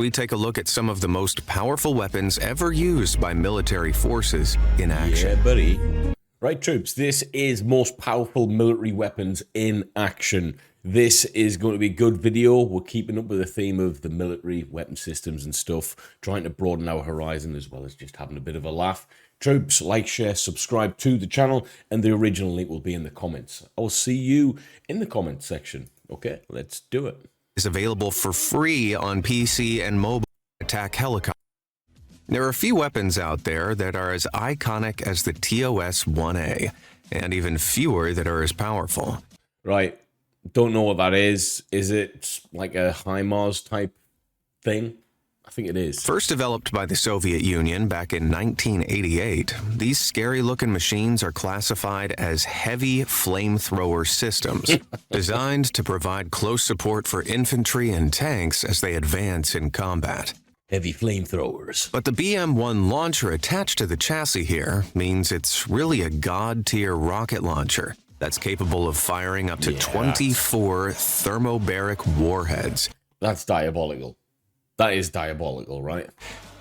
We take a look at some of the most powerful weapons ever used by military forces in action. Yeah, buddy. Right, troops, this is most powerful military weapons in action. This is going to be a good video. We're keeping up with the theme of the military weapon systems and stuff, trying to broaden our horizon as well as just having a bit of a laugh. Troops, like, share, subscribe to the channel, and the original link will be in the comments. I'll see you in the comment section. Okay, let's do it. Is available for free on PC and mobile attack helicopter. There are a few weapons out there that are as iconic as the TOS-1A, and even fewer that are as powerful. Right, don't know what that is. Is it like a HIMARS type thing? I think it is. First developed by the Soviet Union back in 1988, these scary-looking machines are classified as heavy flamethrower systems, designed to provide close support for infantry and tanks as they advance in combat. Heavy flamethrowers. But the BM-1 launcher attached to the chassis here means it's really a god-tier rocket launcher that's capable of firing up to 24 thermobaric warheads. That's diabolical. That is diabolical, right?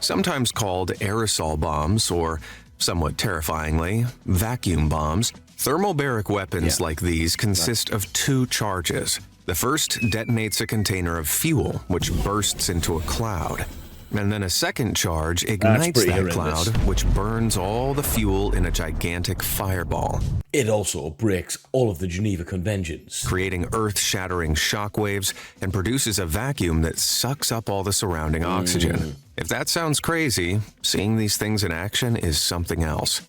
Sometimes called aerosol bombs, or, somewhat terrifyingly, vacuum bombs. Thermobaric weapons like these consist of two charges. The first detonates a container of fuel, which bursts into a cloud. And then a second charge ignites that cloud, which burns all the fuel in a gigantic fireball. It also breaks all of the Geneva Conventions, creating earth-shattering shockwaves and produces a vacuum that sucks up all the surrounding oxygen. If that sounds crazy, seeing these things in action is something else.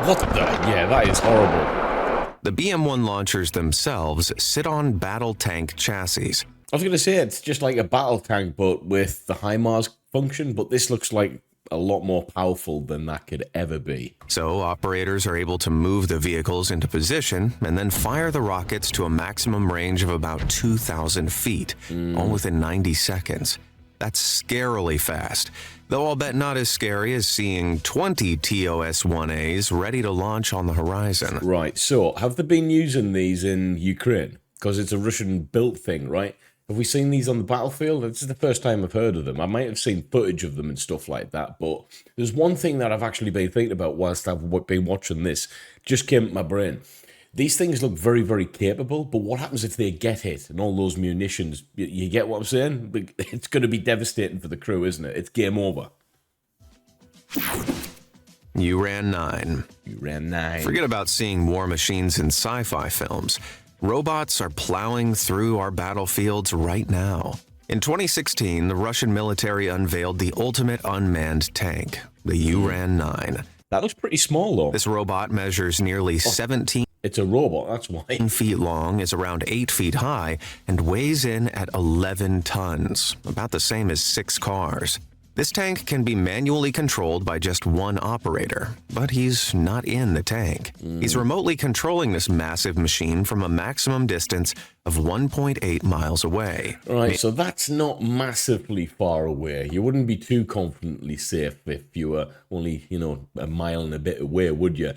What the? Yeah, that is horrible. The BM-1 launchers themselves sit on battle tank chassis. I was going to say it's just like a battle tank, but with the HIMARS function, but this looks like a lot more powerful than that could ever be. So operators are able to move the vehicles into position and then fire the rockets to a maximum range of about 2,000 feet, all within 90 seconds. That's scarily fast, though I'll bet not as scary as seeing 20 TOS-1As ready to launch on the horizon. Right, so have they been using these in Ukraine? Because it's a Russian-built thing, right? Have we seen these on the battlefield? This is the first time I've heard of them. I might have seen footage of them and stuff like that, but there's one thing that I've actually been thinking about whilst I've been watching this. Just came to my brain. These things look very, very capable, but what happens if they get hit and all those munitions? You get what I'm saying? It's going to be devastating for the crew, isn't it? It's game over. Uran 9. Uran 9. Forget about seeing war machines in sci-fi films. Robots are plowing through our battlefields right now. In 2016, the Russian military unveiled the ultimate unmanned tank, the Uran 9. That looks pretty small, though. This robot measures nearly 17 It's a robot, that's why. feet long, is around 8 feet high, and weighs in at 11 tons, about the same as 6 cars. This tank can be manually controlled by just one operator, but he's not in the tank. He's remotely controlling this massive machine from a maximum distance of 1.8 miles away. Right, so that's not massively far away. You wouldn't be too confidently safe if you were only, a mile and a bit away, would you?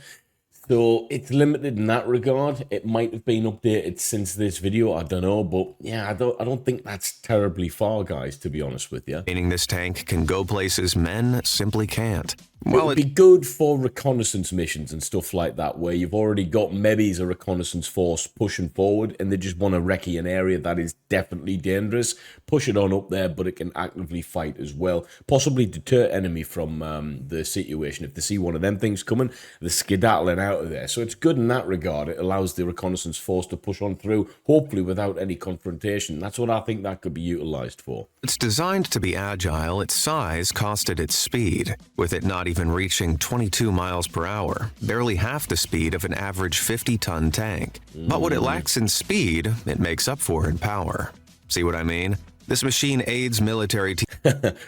So it's limited in that regard. It might have been updated since this video, I don't know, but yeah, I don't think that's terribly far, guys, to be honest with you. Meaning this tank can go places men simply can't. Well, it'd be good for reconnaissance missions and stuff like that, where you've already got maybe a reconnaissance force pushing forward and they just want to recce an area that is definitely dangerous. Push it on up there, but it can actively fight as well. Possibly deter enemy from the situation. If they see one of them things coming, they're skedaddling out of there. So it's good in that regard. It allows the reconnaissance force to push on through, hopefully without any confrontation. That's what I think that could be utilized for. It's designed to be agile. Its size costed its speed, with it not even reaching 22 miles per hour, barely half the speed of an average 50-ton tank. But what it lacks in speed, it makes up for in power. See what I mean? This machine aids military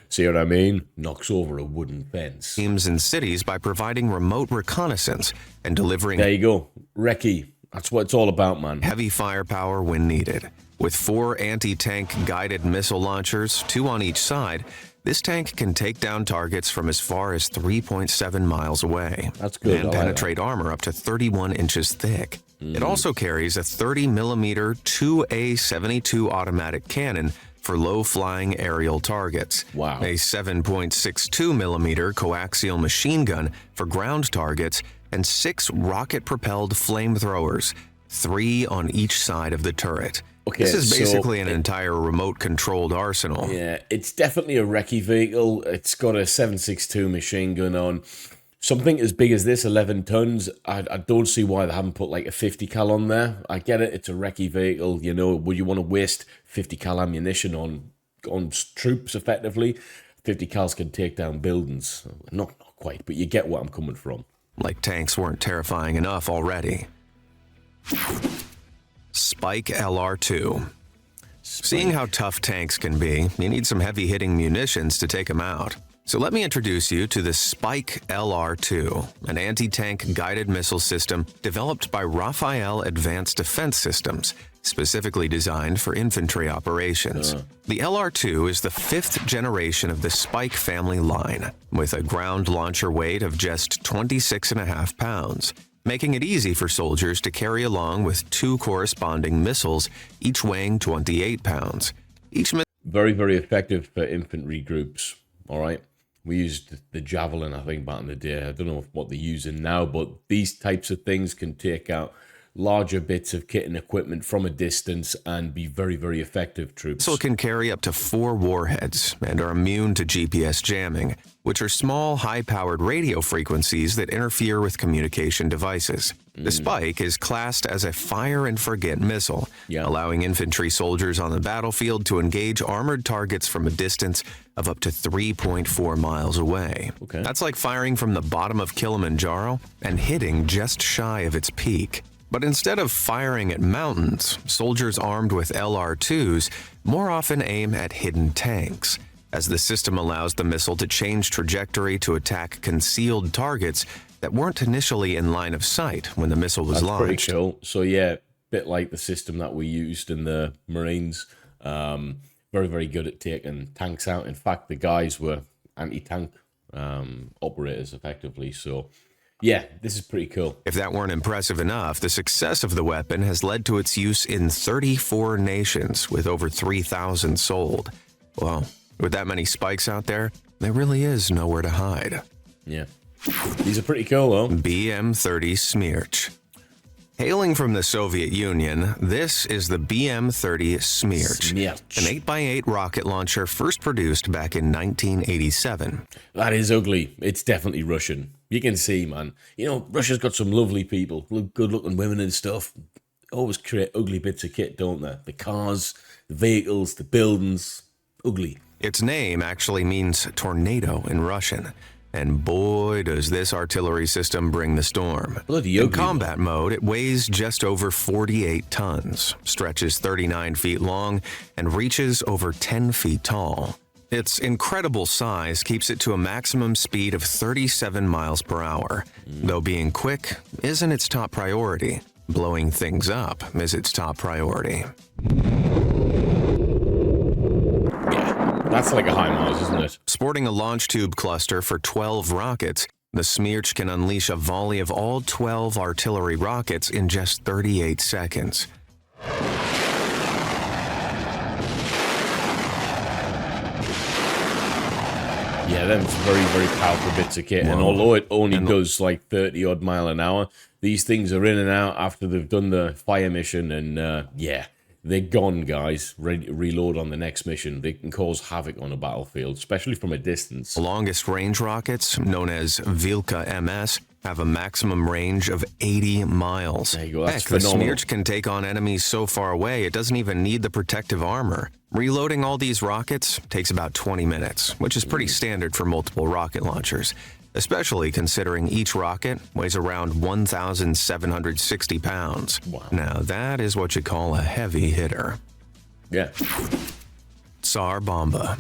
See what I mean? Knocks over a wooden fence. Teams in cities by providing remote reconnaissance and delivering... There you go. Recce. That's what it's all about, man. Heavy firepower when needed. With 4 anti-tank guided missile launchers, 2 on each side, this tank can take down targets from as far as 3.7 miles away. That's good. And penetrate armor up to 31 inches thick. It also carries a 30mm 2A72 automatic cannon for low-flying aerial targets, Wow. a 7.62mm coaxial machine gun for ground targets, and 6 rocket-propelled flamethrowers, 3 on each side of the turret. Okay, this is so basically an entire remote-controlled arsenal. Yeah, it's definitely a recce vehicle. It's got a 7.62 machine gun on. Something as big as this, 11 tons, I don't see why they haven't put like a 50 cal on there. I get it, it's a recce vehicle, you know, would you want to waste 50 cal ammunition on troops effectively? 50 cals can take down buildings. Not quite, but you get where I'm coming from. Like tanks weren't terrifying enough already. Spike LR2. Seeing how tough tanks can be, you need some heavy-hitting munitions to take them out. So let me introduce you to the Spike LR2, an anti-tank guided missile system developed by Rafael Advanced Defense Systems, specifically designed for infantry operations. The LR2 is the 5th generation of the Spike family line, with a ground launcher weight of just 26.5 pounds, making it easy for soldiers to carry along with 2 corresponding missiles, each weighing 28 pounds. Very, very effective for infantry groups, all right? We used the Javelin, I think, back in the day. I don't know what they're using now, but these types of things can take out larger bits of kit and equipment from a distance and be very, very effective troops. Missile can carry up to 4 warheads and are immune to GPS jamming, which are small, high-powered radio frequencies that interfere with communication devices. The Spike is classed as a fire-and-forget missile, allowing infantry soldiers on the battlefield to engage armored targets from a distance of up to 3.4 miles away. Okay. That's like firing from the bottom of Kilimanjaro and hitting just shy of its peak. But instead of firing at mountains, soldiers armed with LR2s more often aim at hidden tanks, as the system allows the missile to change trajectory to attack concealed targets that weren't initially in line of sight when the missile was launched. Pretty cool. So yeah, bit like the system that we used in the Marines. Very, very good at taking tanks out. In fact, the guys were anti-tank operators effectively. So yeah, this is pretty cool. If that weren't impressive enough, the success of the weapon has led to its use in 34 nations with over 3,000 sold. Well, with that many spikes out there, there really is nowhere to hide. Yeah. These are pretty cool, though. BM-30 Smerch. Hailing from the Soviet Union, this is the BM-30 Smerch, an 8x8 rocket launcher first produced back in 1987. That is ugly. It's definitely Russian. You can see, man. You know, Russia's got some lovely people, good-looking women and stuff. Always create ugly bits of kit, don't they? The cars, the vehicles, the buildings. Ugly. Its name actually means tornado in Russian. And boy, does this artillery system bring the storm. In combat mode, it weighs just over 48 tons, stretches 39 feet long, and reaches over 10 feet tall. Its incredible size keeps it to a maximum speed of 37 miles per hour, though being quick isn't its top priority. Blowing things up is its top priority. That's like a HIMARS, isn't it? Sporting a launch tube cluster for 12 rockets, the Smerch can unleash a volley of all 12 artillery rockets in just 38 seconds. Yeah, them's very, very powerful bits of kit. Whoa. And although it only does like 30-odd mile an hour, these things are in and out after they've done the fire mission, and yeah. They're gone, guys. Reload on the next mission. They can cause havoc on a battlefield, especially from a distance. The longest range rockets, known as Vilka MS, have a maximum range of 80 miles. There you go. That's Heck, phenomenal. The Smerch can take on enemies so far away, it doesn't even need the protective armor. Reloading all these rockets takes about 20 minutes, which is pretty standard for multiple rocket launchers, especially considering each rocket weighs around 1,760 pounds. Wow. Now, that is what you call a heavy hitter. Yeah. Tsar Bomba.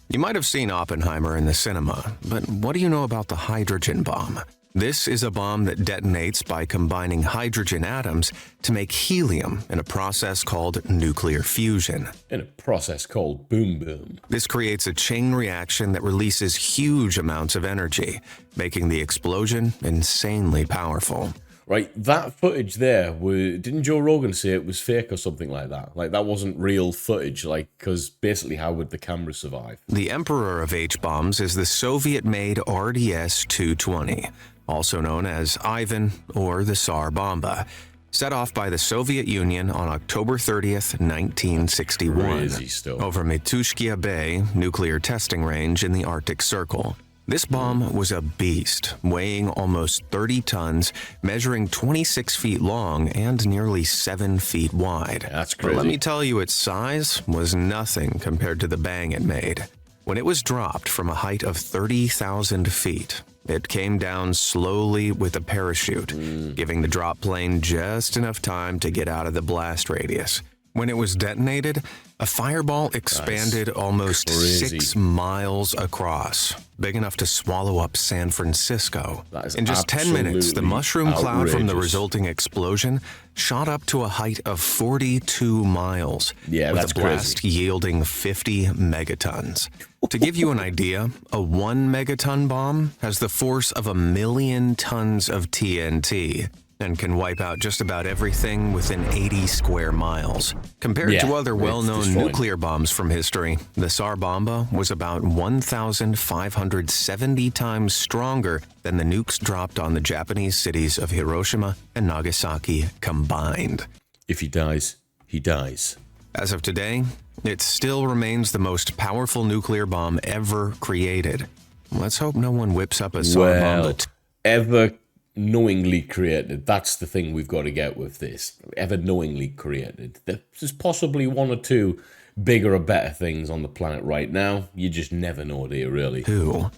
You might have seen Oppenheimer in the cinema, but what do you know about the hydrogen bomb? This is a bomb that detonates by combining hydrogen atoms to make helium in a process called nuclear fusion. In a process called boom boom. This creates a chain reaction that releases huge amounts of energy, making the explosion insanely powerful. Right, that footage there, didn't Joe Rogan say it was fake or something like that? Like, that wasn't real footage, like, because basically how would the camera survive? The emperor of H-bombs is the Soviet-made RDS-220, also known as Ivan or the Tsar Bomba, set off by the Soviet Union on October 30th, 1961, Crazy stuff. over Meticulously Bay nuclear testing range in the Arctic Circle. This bomb was a beast, weighing almost 30 tons, measuring 26 feet long and nearly 7 feet wide. That's crazy. But let me tell you, its size was nothing compared to the bang it made. When it was dropped from a height of 30,000 feet, it came down slowly with a parachute, giving the drop plane just enough time to get out of the blast radius. When it was detonated, a fireball expanded almost crazy. 6 miles across, big enough to swallow up San Francisco. That is In just 10 minutes, the absolutely mushroom cloud from the outrageous. resulting explosion shot up to a height of 42 miles, Yeah, with that's the blast yielding 50 megatons. To give you an idea, a 1 megaton bomb has the force of 1,000,000 tons of TNT and can wipe out just about everything within 80 square miles. Compared Yeah, to other it's well-known destroying. nuclear bombs from history, the Tsar Bomba was about 1,570 times stronger than the nukes dropped on the Japanese cities of Hiroshima and Nagasaki combined. If he dies, he dies. As of today, it still remains the most powerful nuclear bomb ever created. Let's hope no one whips up a Tsar Bomba. Ever knowingly created. That's the thing we've got to get with this. Ever knowingly created. There's possibly one or two bigger or better things on the planet right now. You just never know, do you, really? Who?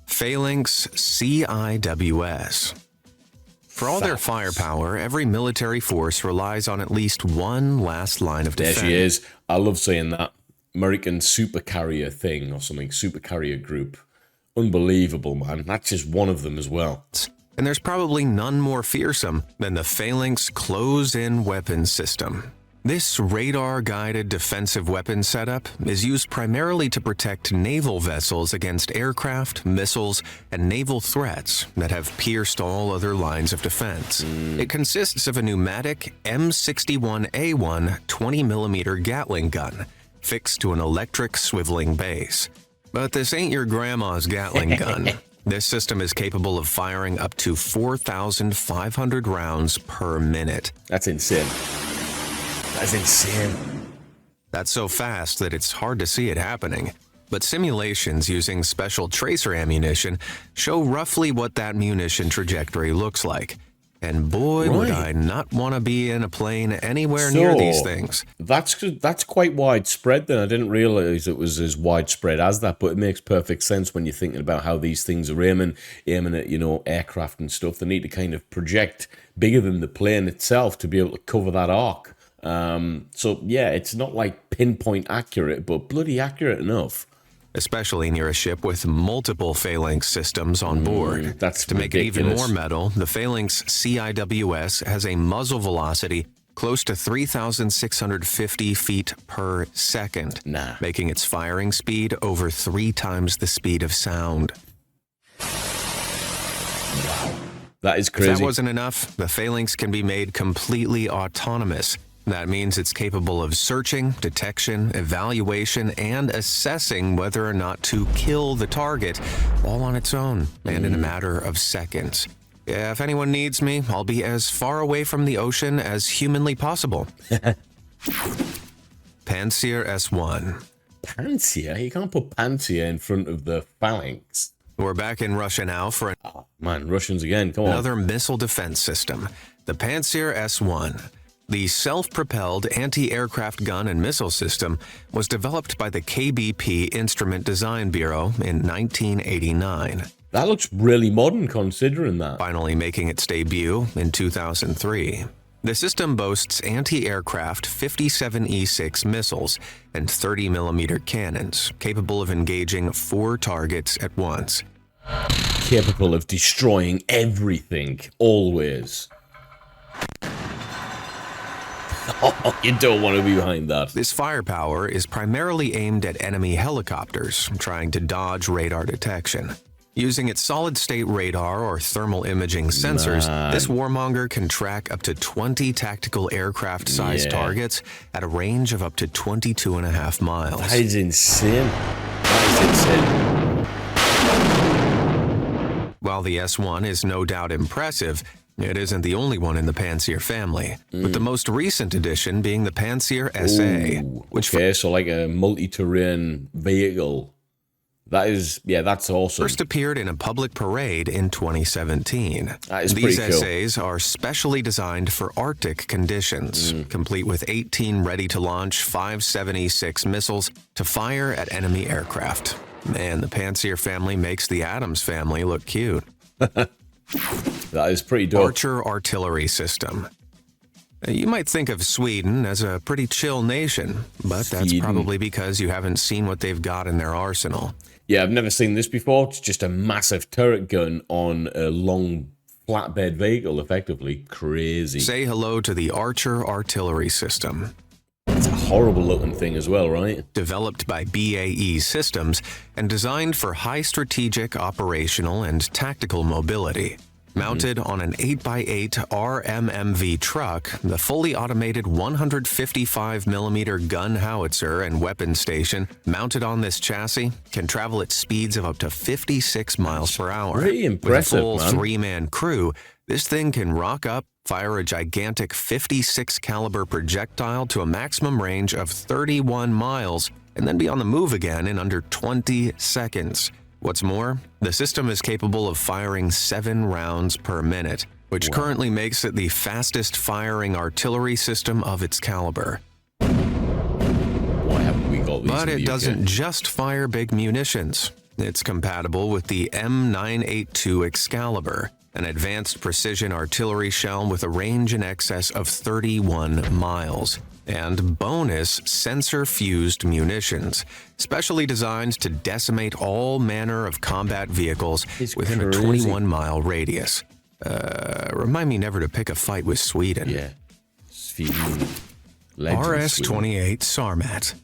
Phalanx CIWS. For all their firepower, every military force relies on at least one last line of There defense. she is. I love saying that. American supercarrier thing or something. Supercarrier group. Unbelievable, man. That's just one of them as well. And there's probably none more fearsome than the Phalanx close-in weapons system. This radar-guided defensive weapon setup is used primarily to protect naval vessels against aircraft, missiles, and naval threats that have pierced all other lines of defense. It consists of a pneumatic M61A1 20mm Gatling gun fixed to an electric swiveling base. But this ain't your grandma's Gatling gun. This system is capable of firing up to 4,500 rounds per minute. That's insane. That's insane. That's so fast that it's hard to see it happening. But simulations using special tracer ammunition show roughly what that munition trajectory looks like. And boy, would I not want to be in a plane anywhere near these things. That's quite widespread then. I didn't realize it was as widespread as that, but it makes perfect sense when you're thinking about how these things are aiming at, you know, aircraft and stuff. They need to kind of project bigger than the plane itself to be able to cover that arc. So yeah, it's not like pinpoint accurate, but bloody accurate enough. Especially near a ship with multiple Phalanx systems on board. That's to make it even ridiculous. more metal, the Phalanx CIWS has a muzzle velocity close to 3,650 feet per second, making its firing speed over 3 times the speed of sound. That is crazy. If that wasn't enough, the Phalanx can be made completely autonomous. That means it's capable of searching, detection, evaluation, and assessing whether or not to kill the target, all on its own and in a matter of seconds. Yeah, if anyone needs me, I'll be as far away from the ocean as humanly possible. Pantsir S1. Pantsir? You can't put Pantsir in front of the Phalanx. We're back in Russia now for Man, Russians again, come on. another missile defense system, the Pantsir S1. The self-propelled anti-aircraft gun and missile system was developed by the KBP Instrument Design Bureau in 1989. That looks really modern considering that. Finally making its debut in 2003. The system boasts anti-aircraft 57E6 missiles and 30mm cannons, capable of engaging 4 targets at once. Capable of destroying everything, always. Oh, you don't want to be behind that. This firepower is primarily aimed at enemy helicopters trying to dodge radar detection. Using its solid-state radar or thermal imaging sensors, this warmonger can track up to 20 tactical aircraft-sized targets at a range of up to 22.5 miles. That is insane. That is insane. While the S1 is no doubt impressive, it isn't the only one in the Pantsir family, with the most recent addition being the Pantsir SA. Okay, so like a multi-terrain vehicle. That is, yeah, that's awesome. First appeared in a public parade in 2017. That is These pretty cool. SAs are specially designed for Arctic conditions, complete with 18 ready-to-launch 576 missiles to fire at enemy aircraft. Man, the Pantsir family makes the Adams family look cute. That is pretty dope. Archer Artillery System. You might think of Sweden as a pretty chill nation, but that's probably because you haven't seen what they've got in their arsenal. Yeah, I've never seen this before. It's just a massive turret gun on a long flatbed vehicle, effectively. Crazy. Say hello to the Archer Artillery System. It's a horrible looking thing as well, right? Developed by BAE Systems and designed for high strategic, operational, and tactical mobility. Mounted on an 8x8 RMMV truck, the fully automated 155mm gun howitzer and weapon station mounted on this chassis can travel at speeds of up to 56 miles per hour. Pretty impressive, With a full man. three-man crew, this thing can rock up, fire a gigantic 56 caliber projectile to a maximum range of 31 miles, and then be on the move again in under 20 seconds. What's more, the system is capable of firing 7 rounds per minute, which currently makes it the fastest firing artillery system of its caliber. Why haven't we got these? But in the it UK? doesn't just fire big munitions. It's compatible with the M982 Excalibur, an advanced precision artillery shell with a range in excess of 31 miles. And bonus sensor-fused munitions, specially designed to decimate all manner of combat vehicles within a 21-mile radius. Remind me never to pick a fight with Sweden. Yeah. Sweden. Legends, RS-28 Sarmat.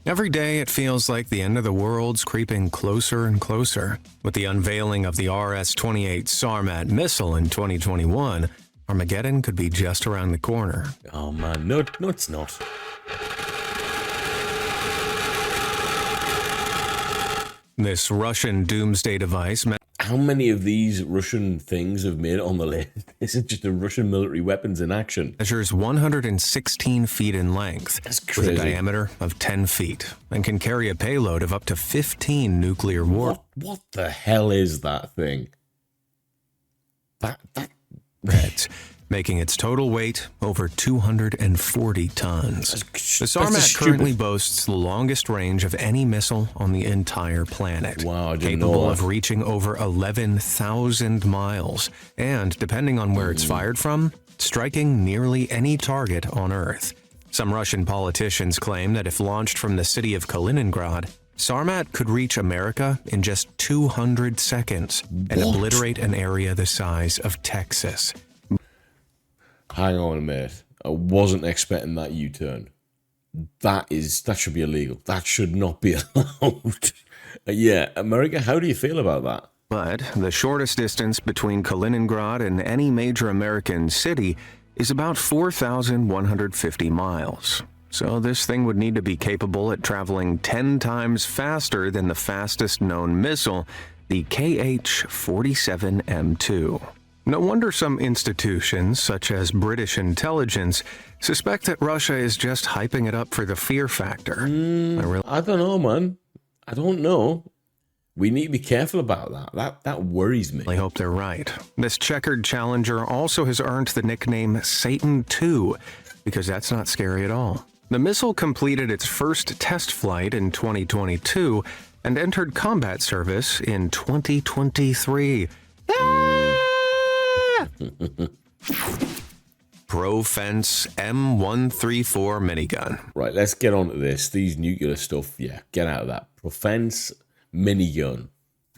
Every day it feels like the end of the world's creeping closer and closer. With the unveiling of the RS-28 Sarmat missile in 2021, Armageddon could be just around the corner. Oh man, no, it's not. This Russian doomsday device How many of these Russian things have made it on the list? This is just the Russian military weapons in action. measures 116 feet in length, That's with a crazy. diameter of 10 feet, and can carry a payload of up to 15 nuclear warheads. What the hell is that thing? That Making its total weight over 240 tons. The Sarmat currently boasts the longest range of any missile on the entire planet. Wow, I didn't know capable that. of reaching over 11,000 miles, and depending on where it's fired from, striking nearly any target on Earth. Some Russian politicians claim that if launched from the city of Kaliningrad, Sarmat could reach America in just 200 seconds and obliterate an area the size of Texas. Hang on a minute. I wasn't expecting that U-turn. That should be illegal. That should not be allowed. Yeah, America, how do you feel about that? But the shortest distance between Kaliningrad and any major American city is about 4,150 miles. So this thing would need to be capable at traveling 10 times faster than the fastest known missile, the KH-47M2. No wonder some institutions, such as British intelligence, suspect that Russia is just hyping it up for the fear factor. I don't know, man. I don't know. We need to be careful about that. That worries me. I hope they're right. This checkered challenger also has earned the nickname Satan II, because that's not scary at all. The missile completed its first test flight in 2022 and entered combat service in 2023. Profense M134 minigun. Right, let's get on to this. These nuclear stuff, yeah, get out of that. Profense minigun,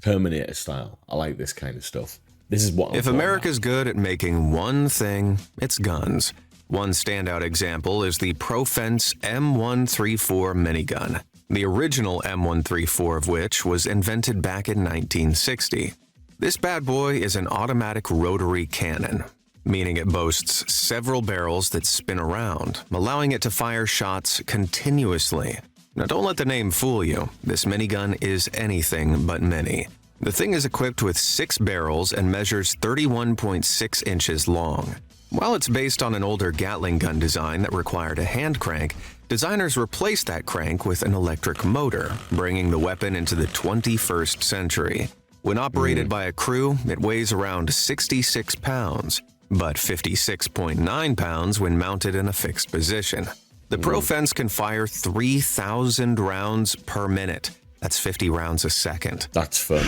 Terminator style. I like this kind of stuff. This is what I'm If talking America's good at making one thing, it's guns. One standout example is the Profense M134 minigun. the original M134 of which was invented back in 1960. This bad boy is an automatic rotary cannon, meaning it boasts several barrels that spin around, allowing it to fire shots continuously. Now don't let the name fool you, this minigun is anything but mini. The thing is equipped with 6 barrels and measures 31.6 inches long. While it's based on an older Gatling gun design that required a hand crank, designers replaced that crank with an electric motor, bringing the weapon into the 21st century. When operated by a crew, it weighs around 66 pounds, but 56.9 pounds when mounted in a fixed position. The Profense can fire 3,000 rounds per minute. That's 50 rounds a second. That's fun.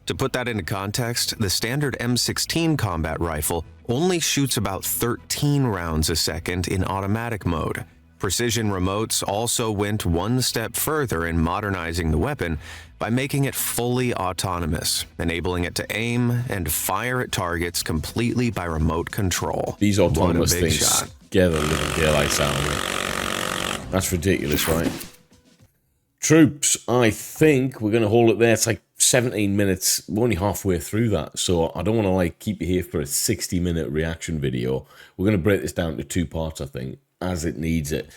To put that into context, the standard M16 combat rifle only shoots about 13 rounds a second in automatic mode. Precision remotes also went one step further in modernizing the weapon by making it fully autonomous, enabling it to aim and fire at targets completely by remote control. These autonomous What a big things shot. scare the living daylights out of me. That's ridiculous, right? Troops, I think we're going to hold it there. It's like 17 minutes. We're only halfway through that, so I don't want to like keep you here for a 60-minute reaction video. We're going to break this down to 2 parts, I think, as it needs it.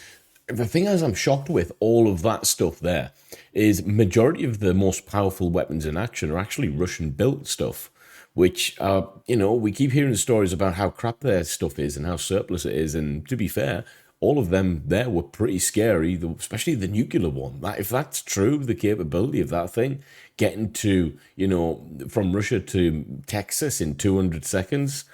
The thing is, I'm shocked with all of that stuff there is majority of the most powerful weapons in action are actually Russian-built stuff, which, you know, we keep hearing stories about how crap their stuff is and how surplus it is, and to be fair, all of them there were pretty scary, especially the nuclear one. If that's true, the capability of that thing, getting to, you know, from Russia to Texas in 200 seconds,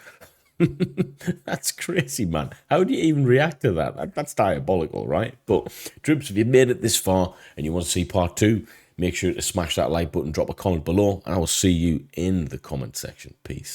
that's crazy, man. How do you even react to that? That's diabolical, right? But, troops, if you made it this far and you want to see part 2, make sure to smash that like button, drop a comment below, and I will see you in the comment section. Peace.